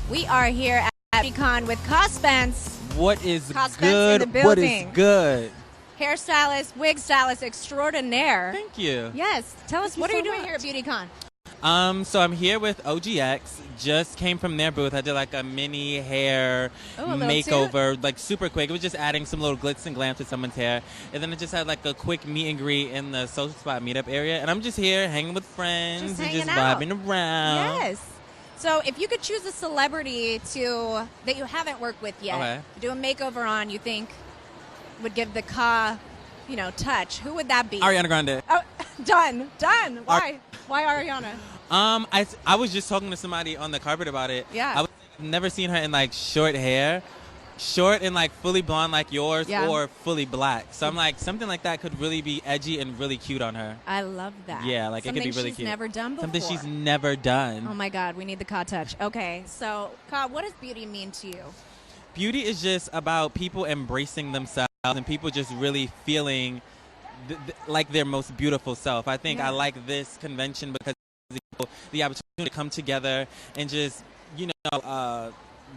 We are here at Beautycon with Kahh Spence. What is Kahh Spence good? in the What is building. good? Hairstylist, wig stylist extraordinaire. Thank you. Yes. Tell us, Thank you what are so you doing much. here at Beautycon? So I'm here with OGX. Just came from their booth. I did like a mini hair Oh, a little makeover, like super quick. It was just adding some little glitz and glam to someone's hair. And then I just had like a quick meet and greet in the social spot meetup area. And I'm just here hanging with friends Just and hanging just out. vibing around. Yes. So if you could choose a celebrity that you haven't worked with yet, Okay. do a makeover on, you think would give the Kahh, touch, who would that be? Ariana Grande. Oh, done. Why? Why Ariana? I was just talking to somebody on the carpet about it. Yeah. I've never seen her in like short hair. Short and like fully blonde like yours, Yeah. or fully black. So I'm like, something like that could really be edgy and really cute on her. I love that. Yeah, like Something it could be really she's cute. never done before. Something she's never done. Oh my God, we need the Kahh touch. Okay, so Kahh, what does beauty mean to you? Beauty is just about people embracing themselves and people just really feeling like their most beautiful self. I think Yeah. I like this convention because the opportunity to come together and just,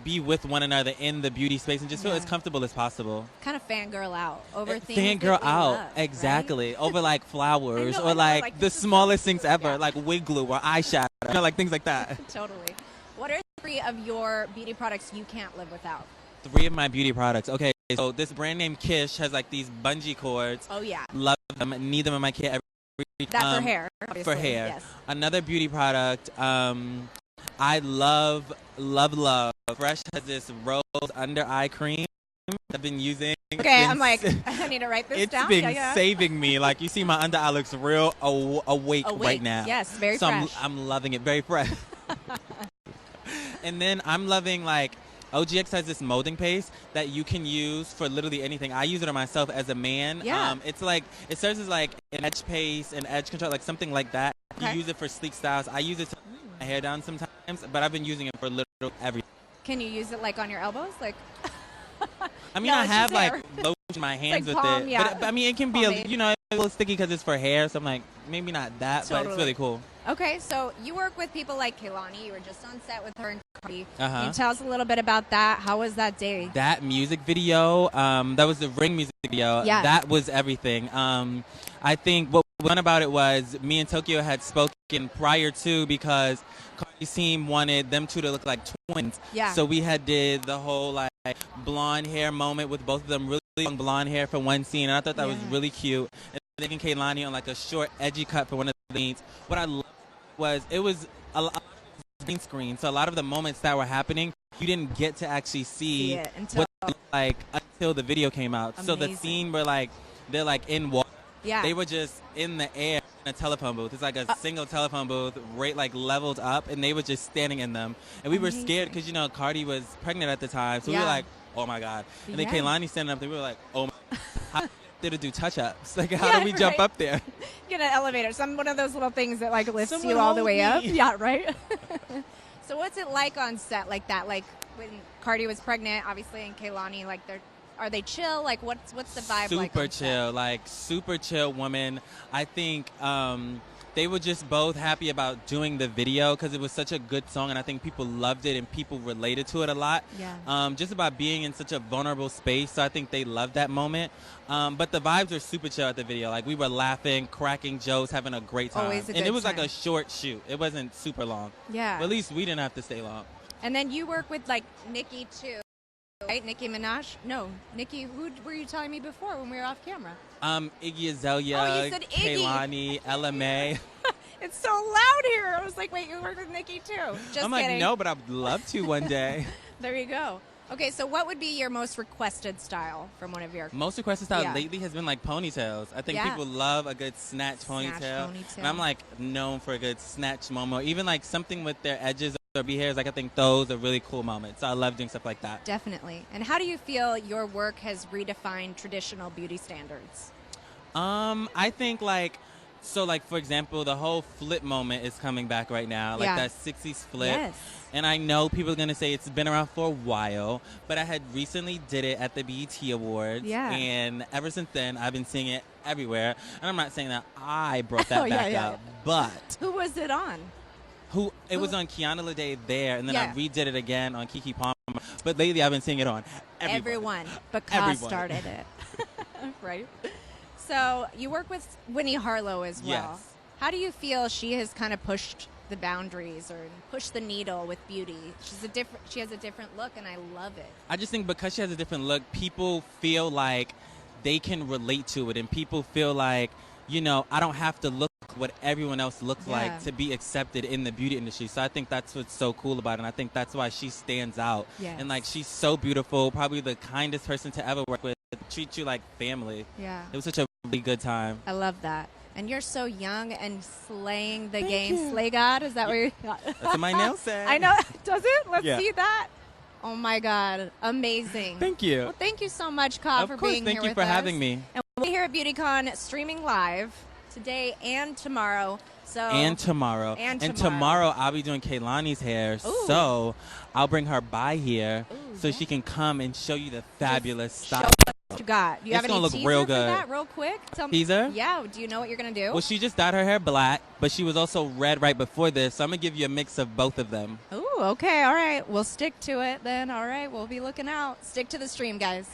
be with one another in the beauty space and just feel Yeah. as comfortable as possible. Kind of fangirl out over things. Fangirl that we love, out, exactly. Over like flowers I know, or like, like, the this is so smallest things cute. ever, Yeah. like wig glue or eyeshadow, like things like that. Right? Totally. What are 3 of your beauty products you can't live without? 3 of my beauty products. Okay, so this brand name Kish has like these bungee cords. Oh yeah, Love them. Need them in my kit every that for hair. Obviously. For hair. Yes. Another beauty product. I love. Fresh has this rose under eye cream I've been using. Okay, I'm like, I need to write this It's down. been Yeah. saving me. Like, you see my under eye looks real awake right now. Yes, very so fresh. I'm loving it. Very fresh. And then I'm loving, like, OGX has this molding paste that you can use for literally anything. I use it on myself as a man. Yeah. It's like, it serves as like an edge paste, an edge control, like something like that. Okay. You use it for sleek styles. I use it to put my hair down sometimes, but I've been using it for literally everything. Can you use it like on your elbows? Like, I mean, No, I it's have just like hair. lotion in my hands like with palm, it, yeah. but I mean, it can be Pomade. a little sticky because it's for hair. So I'm like, maybe not that, but Totally. it's really cool. okay, so you work with people like Kehlani. You were just on set with her and Cardi. Uh-huh. Can you tell us a little bit about that? How was that day? That music video, that was the Ring music video. Yeah. That was everything. I think what was fun about it was me and Tokyo had spoken prior to, because Cardi's team wanted them two to look like twins. Yeah. So we had did the whole like blonde hair moment with both of them, really long blonde hair for one scene, and I thought that was Yeah. really cute. And then Kehlani on like a short, edgy cut for one of the scenes. What I loved was it was a lot of green screen, so a lot of the moments that were happening, you didn't get to actually see it until- what they looked like until the video came out. So the Amazing. scene where like they're like in water, Yeah. they were just in the air in a telephone booth. It's like a single telephone booth, right, like leveled up, and they were just standing in them. And we were scared because Cardi was pregnant at the time, so we Yeah. were like, oh my god. And then Yeah. Kehlani standing up there, we were like, oh my. How did it do touch-ups? Like, how Yeah, do we jump right. up there? Get an elevator. One of those little things that like lifts Someone you all the hold way me. up. Yeah, right. So what's it like on set like that? Like when Cardi was pregnant, obviously, and Kehlani, like are they chill? Like what's the vibe like? Super on set? chill, like super chill woman. I think they were just both happy about doing the video because it was such a good song, and I think people loved it and people related to it a lot. Yeah. Just about being in such a vulnerable space, so I think they loved that moment. But the vibes were super chill at the video. Like we were laughing, cracking jokes, having a great time. Always a and good it was like time. a short shoot. It wasn't super long. Yeah. But at least we didn't have to stay long. And then you work with like Nicki too, right? Nicki Minaj? No, Nicki. Who were you telling me before when we were off camera? Iggy Azalea, Oh, you said Iggy. Kehlani, LMA. It's so loud here. I was like, wait, you work with Nicki too? Just I'm kidding. like, no, but I'd love to one day. There you go. Okay, so what would be your most requested style from one of your? Most requested style Yeah. lately has been like ponytails. I think Yeah. people love a good snatch ponytail. ponytail. And I'm like known for a good snatch moment. Or even like something with their edges or B hairs. Like I think those are really cool moments. So I love doing stuff like that. Definitely. And how do you feel your work has redefined traditional beauty standards? I think like, so like for example, the whole flip moment is coming back right now. Like Yeah. that 60s flip. Yes. And I know people are going to say it's been around for a while, but I had recently did it at the BET Awards. Yeah. And ever since then, I've been seeing it everywhere. And I'm not saying that I brought that Oh, yeah, back yeah, up, but Who was it on? It was on Kiana Lede there, and then Yeah. I redid it again on Keke Palmer. But lately, I've been seeing it on Everyone. But Kahh started it. Right? So you work with Winnie Harlow as well. Yes. How do you feel she has kind of pushed the boundaries or pushed the needle with beauty? She has a different look, and I love it. I just think because she has a different look, people feel like they can relate to it, and people feel like, you know, I don't have to look what everyone else looks like to be accepted in the beauty industry. So I think that's what's so cool about it, and I think that's why she stands out. Yes. And like, she's so beautiful, probably the kindest person to ever work with, treat you like family. Yeah. It was such a really good time. I love that. And you're so young and slaying the Thank game. you. Slay God? Is that what you're... That's what my nails say. I know. Does it? Let's Yeah. see that. Oh, my God. Amazing. Thank you. Well, thank you so much, Kahh, Of for course, being thank here you with for us. having me. And we'll be here at Beautycon streaming live today and tomorrow. And tomorrow. And tomorrow I'll be doing Kehlani's hair. Ooh. So I'll bring her by here so yeah. she can come and show you the fabulous Show style. us what you got. Do you It's have any gonna look teaser real for good. that real quick? Tell me. Teaser? Yeah. Do you know what you're going to do? Well, she just dyed her hair black, but she was also red right before this. So I'm going to give you a mix of both of them. Ooh, okay. All right. We'll stick to it then. All right. We'll be looking out. Stick to the stream, guys.